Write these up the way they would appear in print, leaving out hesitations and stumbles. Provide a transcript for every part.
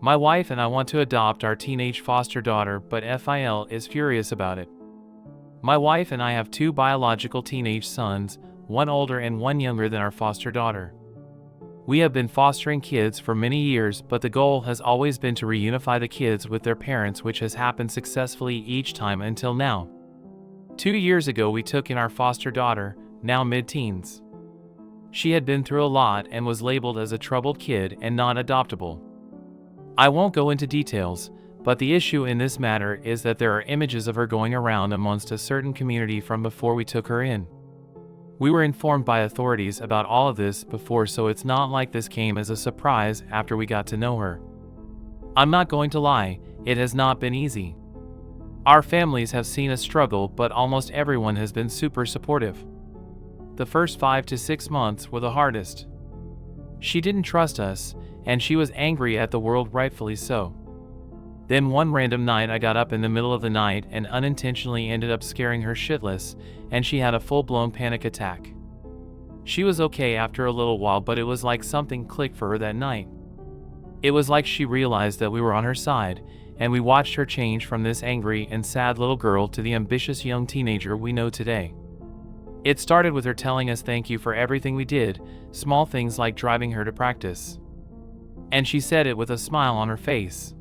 My wife and I want to adopt our teenage foster daughter, but FIL is furious about it. My wife and I have two biological teenage sons, one older and one younger than our foster daughter. We have been fostering kids for many years, but the goal has always been to reunify the kids with their parents, which has happened successfully each time until now. 2 years ago we took in our foster daughter, now mid-teens. She had been through a lot and was labeled as a troubled kid and not adoptable. I won't go into details, but the issue in this matter is that there are images of her going around amongst a certain community from before we took her in. We were informed by authorities about all of this before, so it's not like this came as a surprise after we got to know her. I'm not going to lie, it has not been easy. Our families have seen a struggle, but almost everyone has been super supportive. The first 5 to 6 months were the hardest. She didn't trust us, and she was angry at the world, rightfully so. Then one random night I got up in the middle of the night and unintentionally ended up scaring her shitless, and she had a full-blown panic attack. She was okay after a little while, but it was like something clicked for her that night. It was like she realized that we were on her side, and we watched her change from this angry and sad little girl to the ambitious young teenager we know today. It started with her telling us thank you for everything we did, small things like driving her to practice. And she said it with a smile on her face.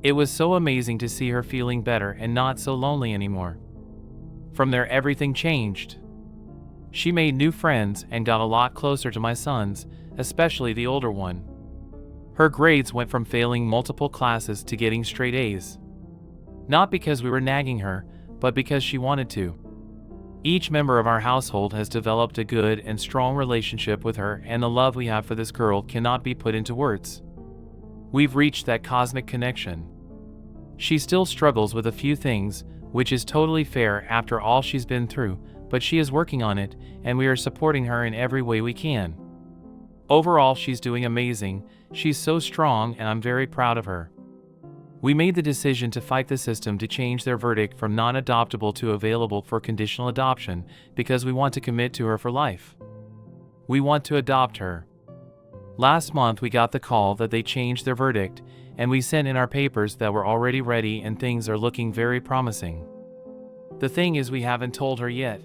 It was so amazing to see her feeling better and not so lonely anymore. From there, everything changed. She made new friends and got a lot closer to my sons, especially the older one. Her grades went from failing multiple classes to getting straight A's. Not because we were nagging her, but because she wanted to. Each member of our household has developed a good and strong relationship with her, and the love we have for this girl cannot be put into words. We've reached that cosmic connection. She still struggles with a few things, which is totally fair after all she's been through, but she is working on it, and we are supporting her in every way we can. Overall, she's doing amazing. She's so strong, and I'm very proud of her. We made the decision to fight the system to change their verdict from non-adoptable to available for conditional adoption because we want to commit to her for life. We want to adopt her. Last month we got the call that they changed their verdict, and we sent in our papers that were already ready, and things are looking very promising. The thing is, we haven't told her yet.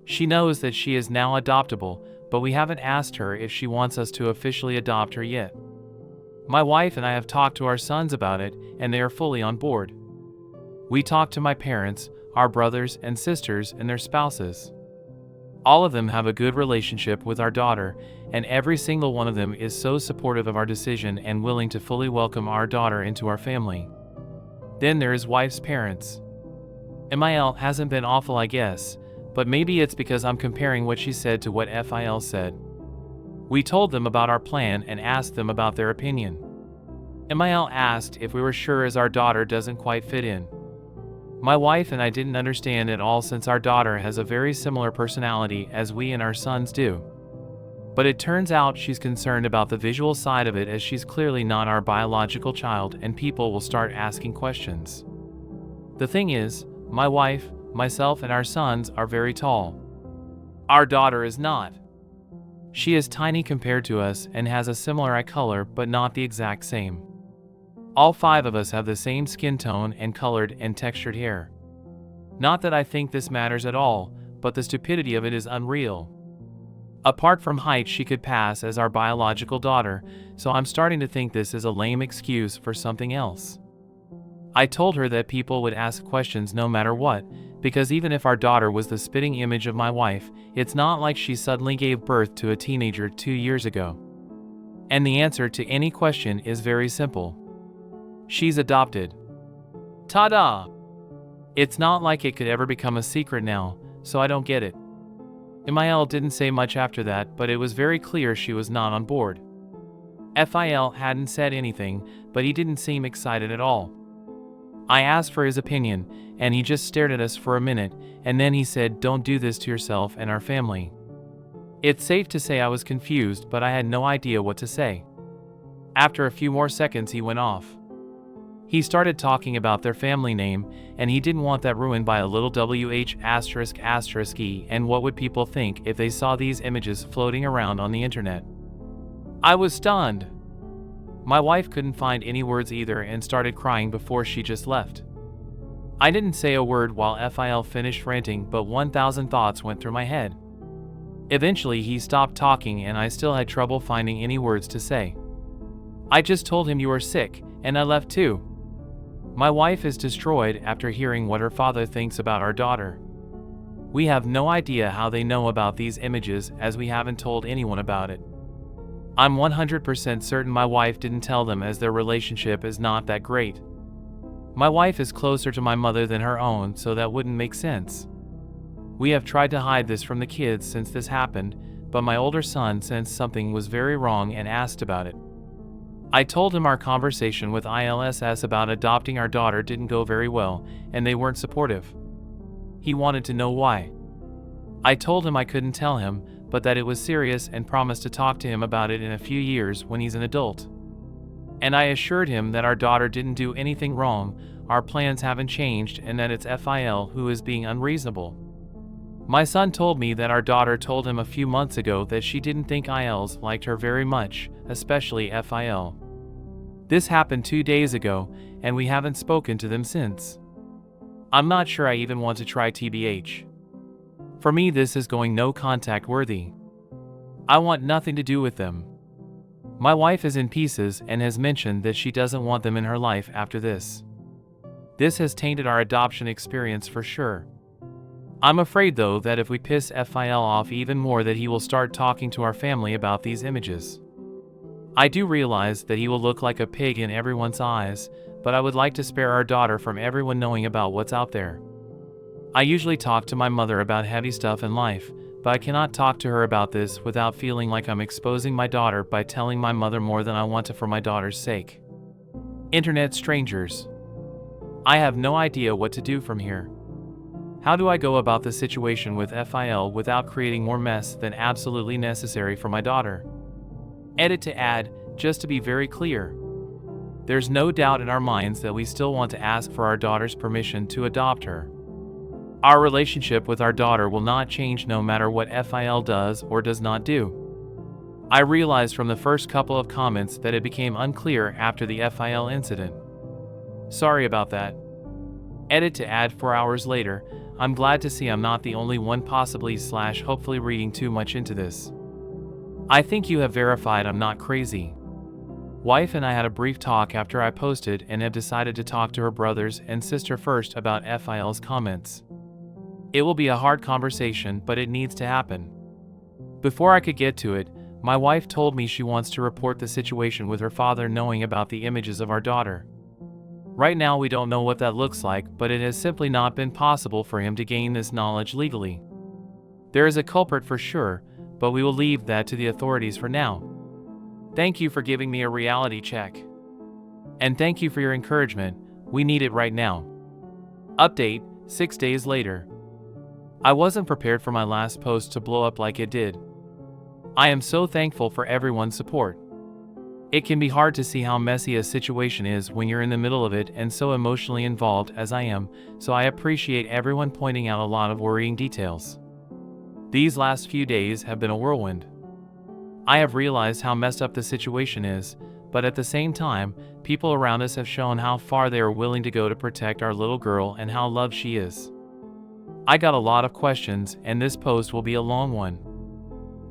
She knows that she is now adoptable, but we haven't asked her if she wants us to officially adopt her yet. My wife and I have talked to our sons about it, and they are fully on board. We talked to my parents, our brothers and sisters, and their spouses. All of them have a good relationship with our daughter, and every single one of them is so supportive of our decision and willing to fully welcome our daughter into our family. Then there is wife's parents. MIL hasn't been awful, I guess, but maybe it's because I'm comparing what she said to what FIL said. We told them about our plan and asked them about their opinion. MIL asked if we were sure, as our daughter doesn't quite fit in. My wife and I didn't understand at all, since our daughter has a very similar personality as we and our sons do. But it turns out she's concerned about the visual side of it, as she's clearly not our biological child, and people will start asking questions. The thing is, my wife, myself, and our sons are very tall. Our daughter is not. She is tiny compared to us and has a similar eye color, but not the exact same. All 5 of us have the same skin tone and colored and textured hair. Not that I think this matters at all, but the stupidity of it is unreal. Apart from height, she could pass as our biological daughter, so I'm starting to think this is a lame excuse for something else. I told her that people would ask questions no matter what, because even if our daughter was the spitting image of my wife, it's not like she suddenly gave birth to a teenager 2 years ago. And the answer to any question is very simple. She's adopted. Ta-da! It's not like it could ever become a secret now, so I don't get it. MIL didn't say much after that, but it was very clear she was not on board. FIL hadn't said anything, but he didn't seem excited at all. I asked for his opinion, and he just stared at us for a minute, and then he said, "Don't do this to yourself and our family." It's safe to say I was confused, but I had no idea what to say. After a few more seconds, he went off. He started talking about their family name, and he didn't want that ruined by a little WH***E, and what would people think if they saw these images floating around on the internet. I was stunned. My wife couldn't find any words either and started crying before she just left. I didn't say a word while FIL finished ranting, but 1,000 thoughts went through my head. Eventually he stopped talking and I still had trouble finding any words to say. I just told him you were sick, and I left too. My wife is destroyed after hearing what her father thinks about our daughter. We have no idea how they know about these images, as we haven't told anyone about it. I'm 100% certain my wife didn't tell them, as their relationship is not that great. My wife is closer to my mother than her own, so that wouldn't make sense. We have tried to hide this from the kids since this happened, but my older son sensed something was very wrong and asked about it. I told him our conversation with ILSS about adopting our daughter didn't go very well, and they weren't supportive. He wanted to know why. I told him I couldn't tell him, but that it was serious and promised to talk to him about it in a few years when he's an adult. And I assured him that our daughter didn't do anything wrong, our plans haven't changed, and that it's FIL who is being unreasonable. My son told me that our daughter told him a few months ago that she didn't think ILs liked her very much, especially FIL. This happened 2 days ago, and we haven't spoken to them since. I'm not sure I even want to try TBH. For me, this is going no contact worthy. I want nothing to do with them. My wife is in pieces and has mentioned that she doesn't want them in her life after this. This has tainted our adoption experience for sure. I'm afraid though that if we piss FIL off even more, that he will start talking to our family about these images. I do realize that he will look like a pig in everyone's eyes, but I would like to spare our daughter from everyone knowing about what's out there. I usually talk to my mother about heavy stuff in life, but I cannot talk to her about this without feeling like I'm exposing my daughter by telling my mother more than I want to for my daughter's sake. Internet strangers. I have no idea what to do from here. How do I go about the situation with FIL without creating more mess than absolutely necessary for my daughter? Edit to add, just to be very clear. There's no doubt in our minds that we still want to ask for our daughter's permission to adopt her. Our relationship with our daughter will not change no matter what FIL does or does not do. I realized from the first couple of comments that it became unclear after the FIL incident. Sorry about that. Edit to add 4 hours later, I'm glad to see I'm not the only one possibly/hopefully reading too much into this. I think you have verified I'm not crazy. Wife and I had a brief talk after I posted and have decided to talk to her brothers and sister first about FIL's comments. It will be a hard conversation, but it needs to happen. Before I could get to it, my wife told me she wants to report the situation with her father knowing about the images of our daughter. Right now we don't know what that looks like, but it has simply not been possible for him to gain this knowledge legally. There is a culprit for sure, but we will leave that to the authorities for now. Thank you for giving me a reality check. And thank you for your encouragement, we need it right now. Update, 6 days later. I wasn't prepared for my last post to blow up like it did. I am so thankful for everyone's support. It can be hard to see how messy a situation is when you're in the middle of it and so emotionally involved as I am, so I appreciate everyone pointing out a lot of worrying details. These last few days have been a whirlwind. I have realized how messed up the situation is, but at the same time, people around us have shown how far they are willing to go to protect our little girl and how loved she is. I got a lot of questions, and this post will be a long one.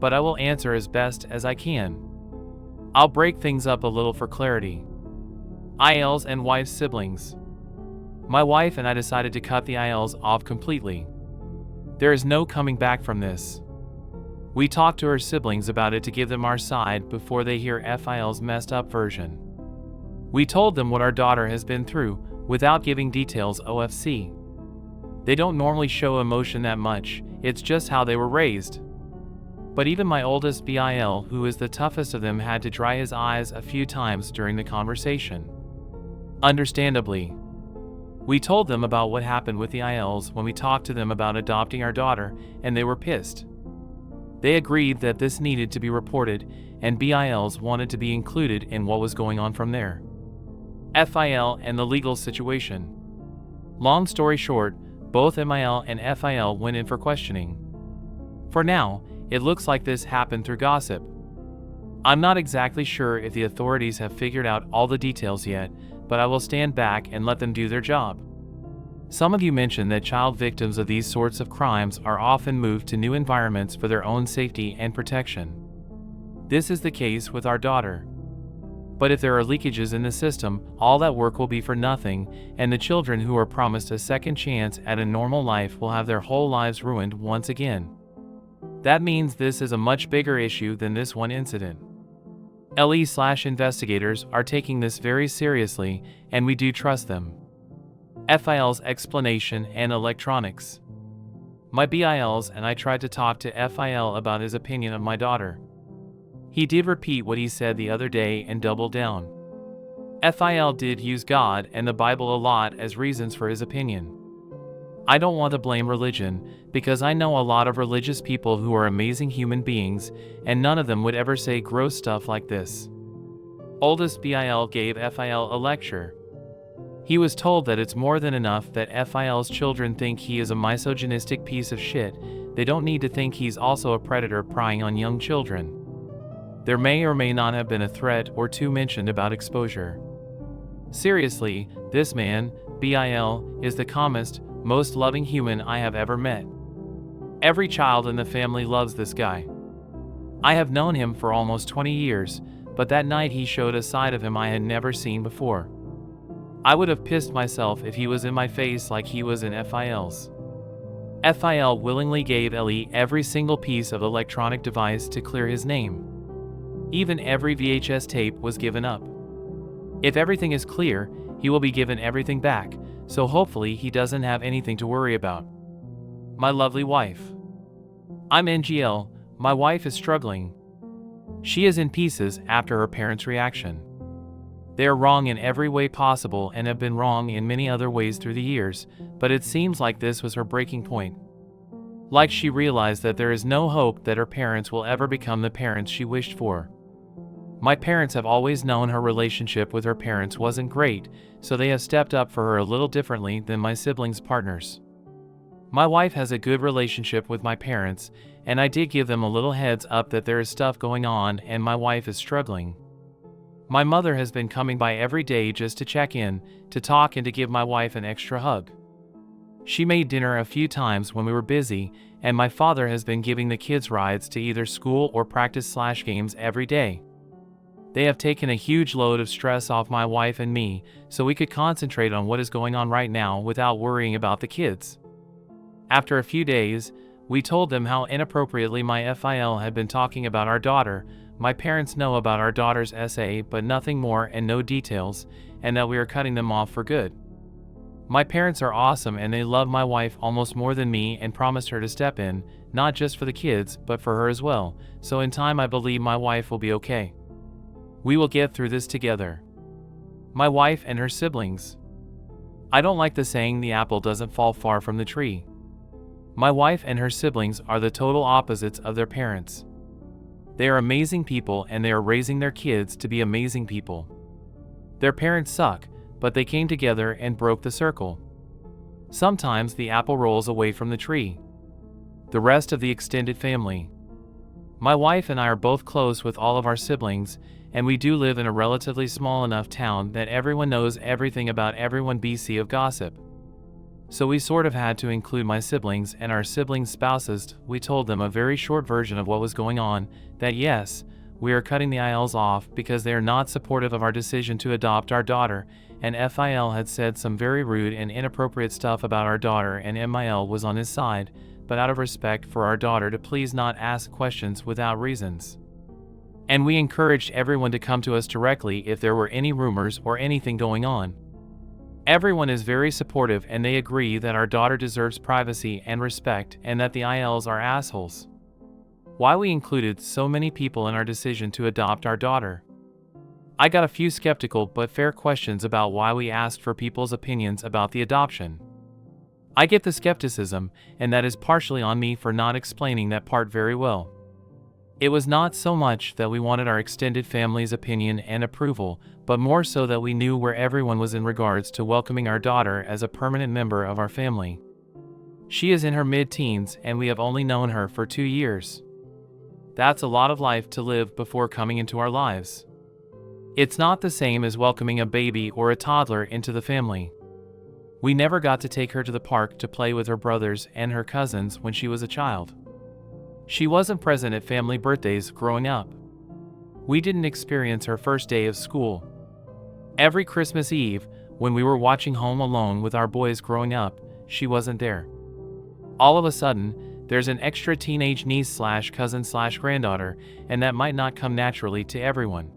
But I will answer as best as I can. I'll break things up a little for clarity. ILs and wife's siblings. My wife and I decided to cut the ILs off completely. There is no coming back from this. We talked to her siblings about it to give them our side before they hear FIL's messed up version. We told them what our daughter has been through, without giving details OFC. They don't normally show emotion that much, it's just how they were raised. But even my oldest BIL, who is the toughest of them, had to dry his eyes a few times during the conversation. Understandably. We told them about what happened with the ILs when we talked to them about adopting our daughter, and they were pissed. They agreed that this needed to be reported, and BILs wanted to be included in what was going on from there. FIL and the legal situation. Long story short, both MIL and FIL went in for questioning. For now, it looks like this happened through gossip. I'm not exactly sure if the authorities have figured out all the details yet, but I will stand back and let them do their job. Some of you mentioned that child victims of these sorts of crimes are often moved to new environments for their own safety and protection. This is the case with our daughter. But if there are leakages in the system, all that work will be for nothing, and the children who are promised a second chance at a normal life will have their whole lives ruined once again. That means this is a much bigger issue than this one incident. LE/investigators are taking this very seriously, and we do trust them. FIL's explanation and electronics. My BILs and I tried to talk to FIL about his opinion of my daughter. He did repeat what he said the other day and doubled down. FIL did use God and the Bible a lot as reasons for his opinion. I don't want to blame religion, because I know a lot of religious people who are amazing human beings, and none of them would ever say gross stuff like this. Oldest BIL gave FIL a lecture. He was told that it's more than enough that FIL's children think he is a misogynistic piece of shit. They don't need to think he's also a predator prying on young children. There may or may not have been a threat or two mentioned about exposure. Seriously, this man, BIL, is the calmest, most loving human I have ever met. Every child in the family loves this guy. I have known him for almost 20 years, but that night he showed a side of him I had never seen before. I would have pissed myself if he was in my face like he was in FIL's. FIL willingly gave LE every single piece of electronic device to clear his name. Even every VHS tape was given up. If everything is clear, he will be given everything back, so hopefully he doesn't have anything to worry about. My lovely wife. I'm NGL, my wife is struggling. She is in pieces after her parents' reaction. They are wrong in every way possible and have been wrong in many other ways through the years, but it seems like this was her breaking point. Like she realized that there is no hope that her parents will ever become the parents she wished for. My parents have always known her relationship with her parents wasn't great, so they have stepped up for her a little differently than my siblings' partners. My wife has a good relationship with my parents, and I did give them a little heads up that there is stuff going on and my wife is struggling. My mother has been coming by every day just to check in, to talk and to give my wife an extra hug. She made dinner a few times when we were busy, and my father has been giving the kids rides to either school or practice/games every day. They have taken a huge load of stress off my wife and me, so we could concentrate on what is going on right now without worrying about the kids. After a few days, we told them how inappropriately my FIL had been talking about our daughter. My parents know about our daughter's SA, but nothing more and no details, and that we are cutting them off for good. My parents are awesome and they love my wife almost more than me and promised her to step in, not just for the kids, but for her as well, so in time I believe my wife will be okay. We will get through this together. My wife and her siblings. I don't like the saying the apple doesn't fall far from the tree. My wife and her siblings are the total opposites of their parents. They are amazing people and they are raising their kids to be amazing people. Their parents suck, but they came together and broke the circle. Sometimes the apple rolls away from the tree. The rest of the extended family. My wife and I are both close with all of our siblings, and we do live in a relatively small enough town that everyone knows everything about everyone BC of gossip. So we sort of had to include my siblings and our siblings' spouses. We told them a very short version of what was going on, that yes, we are cutting the ILs off because they are not supportive of our decision to adopt our daughter, and FIL had said some very rude and inappropriate stuff about our daughter and MIL was on his side, but out of respect for our daughter to please not ask questions without reasons. And we encouraged everyone to come to us directly if there were any rumors or anything going on. Everyone is very supportive and they agree that our daughter deserves privacy and respect and that the ILs are assholes. Why we included so many people in our decision to adopt our daughter? I got a few skeptical but fair questions about why we asked for people's opinions about the adoption. I get the skepticism, and that is partially on me for not explaining that part very well. It was not so much that we wanted our extended family's opinion and approval, but more so that we knew where everyone was in regards to welcoming our daughter as a permanent member of our family. She is in her mid-teens and we have only known her for 2 years. That's a lot of life to live before coming into our lives. It's not the same as welcoming a baby or a toddler into the family. We never got to take her to the park to play with her brothers and her cousins when she was a child. She wasn't present at family birthdays growing up. We didn't experience her first day of school. Every Christmas Eve, when we were watching Home Alone with our boys growing up, she wasn't there. All of a sudden, there's an extra teenage niece/cousin/granddaughter, and that might not come naturally to everyone.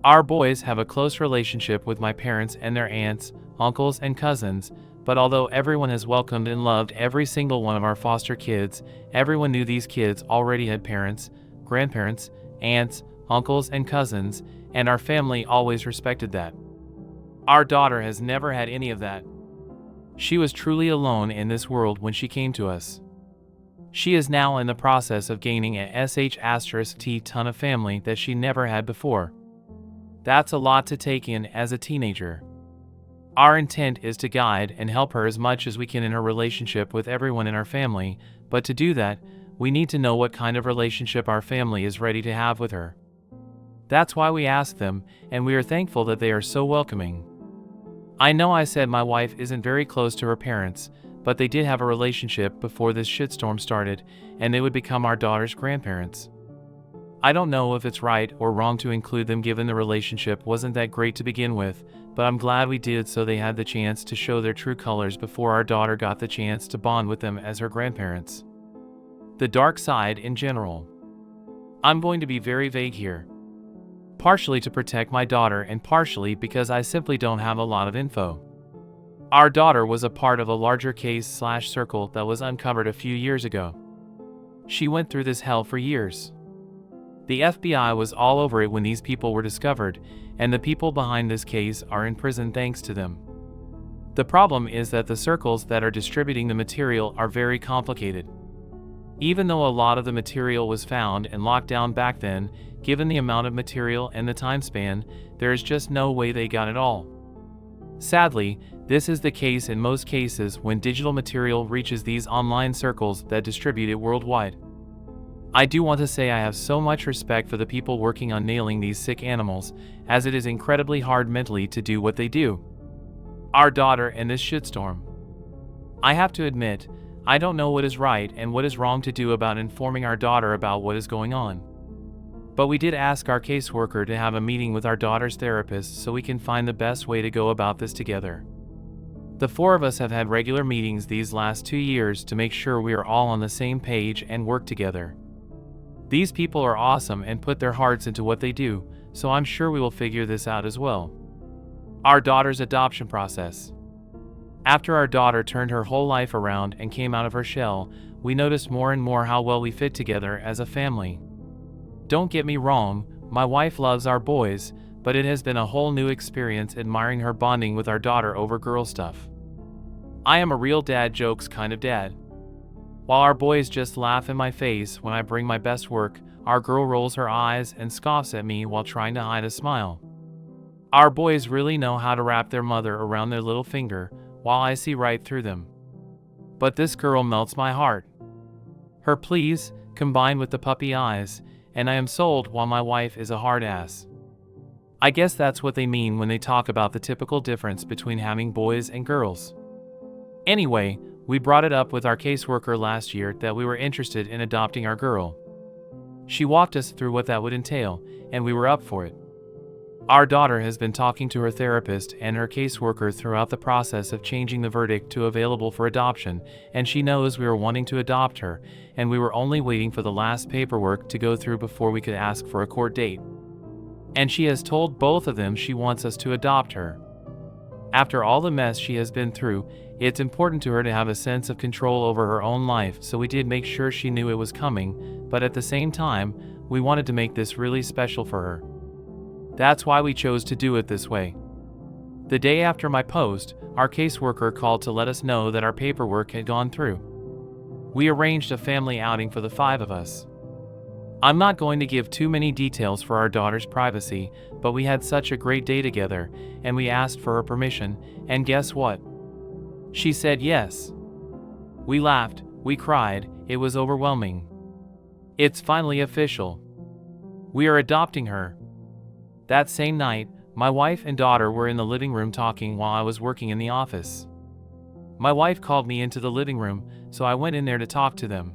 Our boys have a close relationship with my parents and their aunts, uncles, and cousins, but although everyone has welcomed and loved every single one of our foster kids, everyone knew these kids already had parents, grandparents, aunts, uncles, and cousins, and our family always respected that. Our daughter has never had any of that. She was truly alone in this world when she came to us. She is now in the process of gaining a sh*t ton of family that she never had before. That's a lot to take in as a teenager. Our intent is to guide and help her as much as we can in her relationship with everyone in our family, but to do that, we need to know what kind of relationship our family is ready to have with her. That's why we ask them, and we are thankful that they are so welcoming. I know I said my wife isn't very close to her parents, but they did have a relationship before this shitstorm started, and they would become our daughter's grandparents. I don't know if it's right or wrong to include them given the relationship wasn't that great to begin with, but I'm glad we did so they had the chance to show their true colors before our daughter got the chance to bond with them as her grandparents. The dark side in general. I'm going to be very vague here. Partially to protect my daughter and partially because I simply don't have a lot of info. Our daughter was a part of a larger case/circle that was uncovered a few years ago. She went through this hell for years. The FBI was all over it when these people were discovered, and the people behind this case are in prison thanks to them. The problem is that the circles that are distributing the material are very complicated. Even though a lot of the material was found and locked down back then, given the amount of material and the time span, there is just no way they got it all. Sadly, this is the case in most cases when digital material reaches these online circles that distribute it worldwide. I do want to say I have so much respect for the people working on nailing these sick animals, as it is incredibly hard mentally to do what they do. Our daughter and this shitstorm. I have to admit, I don't know what is right and what is wrong to do about informing our daughter about what is going on. But we did ask our caseworker to have a meeting with our daughter's therapist so we can find the best way to go about this together. The four of us have had regular meetings these last 2 years to make sure we are all on the same page and work together. These people are awesome and put their hearts into what they do, so I'm sure we will figure this out as well. Our daughter's adoption process. After our daughter turned her whole life around and came out of her shell, we noticed more and more how well we fit together as a family. Don't get me wrong, my wife loves our boys, but it has been a whole new experience admiring her bonding with our daughter over girl stuff. I am a real dad jokes kind of dad. While our boys just laugh in my face when I bring my best work, our girl rolls her eyes and scoffs at me while trying to hide a smile. Our boys really know how to wrap their mother around their little finger, while I see right through them. But this girl melts my heart. Her please, combined with the puppy eyes, and I am sold while my wife is a hard ass. I guess that's what they mean when they talk about the typical difference between having boys and girls. Anyway, we brought it up with our caseworker last year that we were interested in adopting our girl. She walked us through what that would entail, and we were up for it. Our daughter has been talking to her therapist and her caseworker throughout the process of changing the verdict to available for adoption, and she knows we were wanting to adopt her, and we were only waiting for the last paperwork to go through before we could ask for a court date. And she has told both of them she wants us to adopt her. After all the mess she has been through, it's important to her to have a sense of control over her own life, so we did make sure she knew it was coming, but at the same time, we wanted to make this really special for her. That's why we chose to do it this way. The day after my post, our caseworker called to let us know that our paperwork had gone through. We arranged a family outing for the 5 of us. I'm not going to give too many details for our daughter's privacy, but we had such a great day together, and we asked for her permission, and guess what? She said yes. We laughed, we cried, it was overwhelming. It's finally official. We are adopting her. That same night, my wife and daughter were in the living room talking while I was working in the office. My wife called me into the living room, so I went in there to talk to them.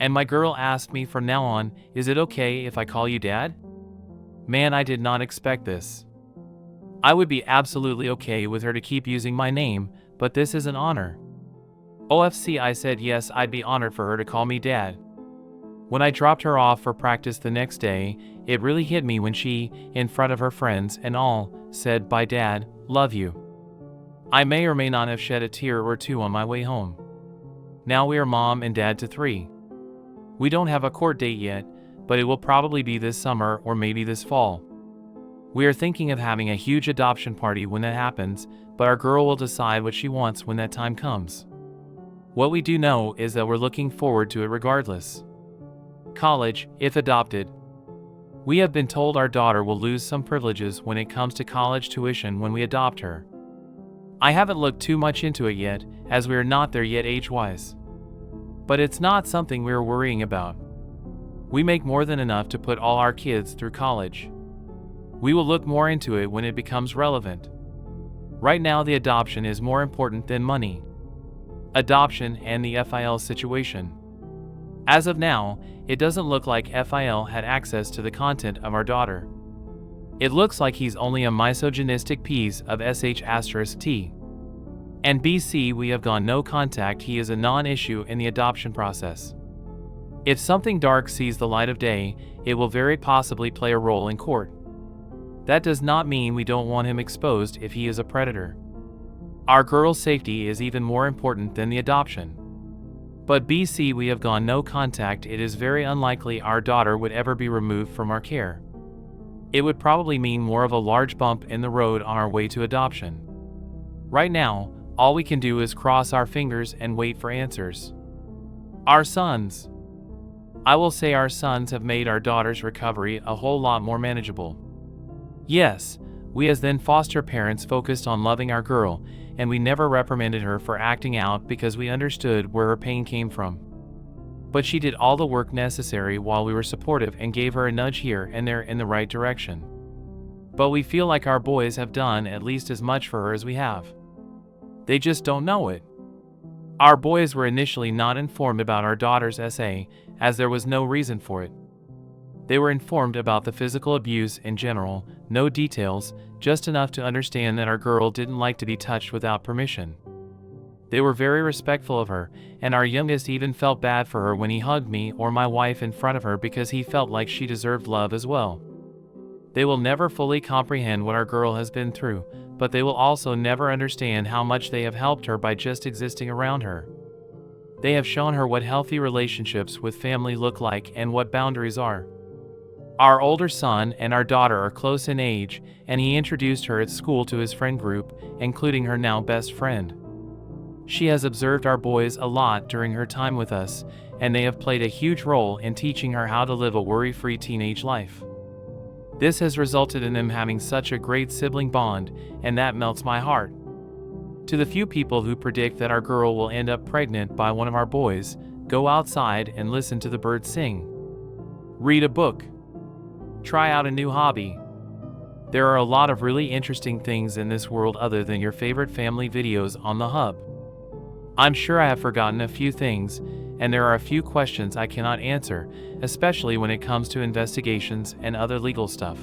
And my girl asked me from now on, "Is it okay if I call you Dad?" Man, I did not expect this. I would be absolutely okay with her to keep using my name, but this is an honor. OFC, I said yes, I'd be honored for her to call me Dad. When I dropped her off for practice the next day, it really hit me when she, in front of her friends and all, said, "Bye Dad, love you." I may or may not have shed a tear or two on my way home. Now we are mom and dad to 3. We don't have a court date yet, but it will probably be this summer or maybe this fall. We are thinking of having a huge adoption party when that happens, but our girl will decide what she wants when that time comes. What we do know is that we're looking forward to it regardless. College, if adopted. We have been told our daughter will lose some privileges when it comes to college tuition when we adopt her. I haven't looked too much into it yet, as we are not there yet age-wise. But it's not something we are worrying about. We make more than enough to put all our kids through college. We will look more into it when it becomes relevant. Right now, the adoption is more important than money. Adoption and the FIL situation. As of now, it doesn't look like FIL had access to the content of our daughter. It looks like he's only a misogynistic piece of sh*t. And BC, we have gone no contact, he is a non-issue in the adoption process. If something dark sees the light of day, it will very possibly play a role in court. That does not mean we don't want him exposed if he is a predator. Our girl's safety is even more important than the adoption. But BC, we have gone no contact, it is very unlikely our daughter would ever be removed from our care. It would probably mean more of a large bump in the road on our way to adoption. Right now, all we can do is cross our fingers and wait for answers. Our sons. I will say our sons have made our daughter's recovery a whole lot more manageable. Yes, we as then foster parents focused on loving our girl, and we never reprimanded her for acting out because we understood where her pain came from. But she did all the work necessary while we were supportive and gave her a nudge here and there in the right direction. But we feel like our boys have done at least as much for her as we have. They just don't know it. Our boys were initially not informed about our daughter's SA, as there was no reason for it. They were informed about the physical abuse in general, no details, just enough to understand that our girl didn't like to be touched without permission. They were very respectful of her, and our youngest even felt bad for her when he hugged me or my wife in front of her because he felt like she deserved love as well. They will never fully comprehend what our girl has been through, but they will also never understand how much they have helped her by just existing around her. They have shown her what healthy relationships with family look like and what boundaries are. Our older son and our daughter are close in age, and he introduced her at school to his friend group, including her now best friend. She has observed our boys a lot during her time with us, and they have played a huge role in teaching her how to live a worry-free teenage life. This has resulted in them having such a great sibling bond, and that melts my heart. To the few people who predict that our girl will end up pregnant by one of our boys, go outside and listen to the birds sing. Read a book. Try out a new hobby. There are a lot of really interesting things in this world other than your favorite family videos on the hub. I'm sure I have forgotten a few things, and there are a few questions I cannot answer, especially when it comes to investigations and other legal stuff.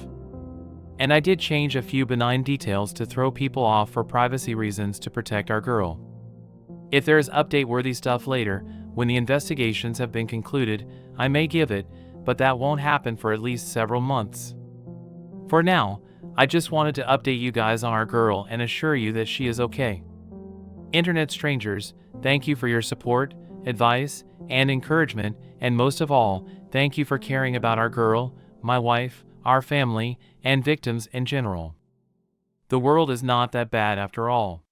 And I did change a few benign details to throw people off for privacy reasons to protect our girl. If there is update-worthy stuff later, when the investigations have been concluded, I may give it, but that won't happen for at least several months. For now, I just wanted to update you guys on our girl and assure you that she is okay. Internet strangers, thank you for your support, advice, and encouragement, and most of all, thank you for caring about our girl, my wife, our family, and victims in general. The world is not that bad after all.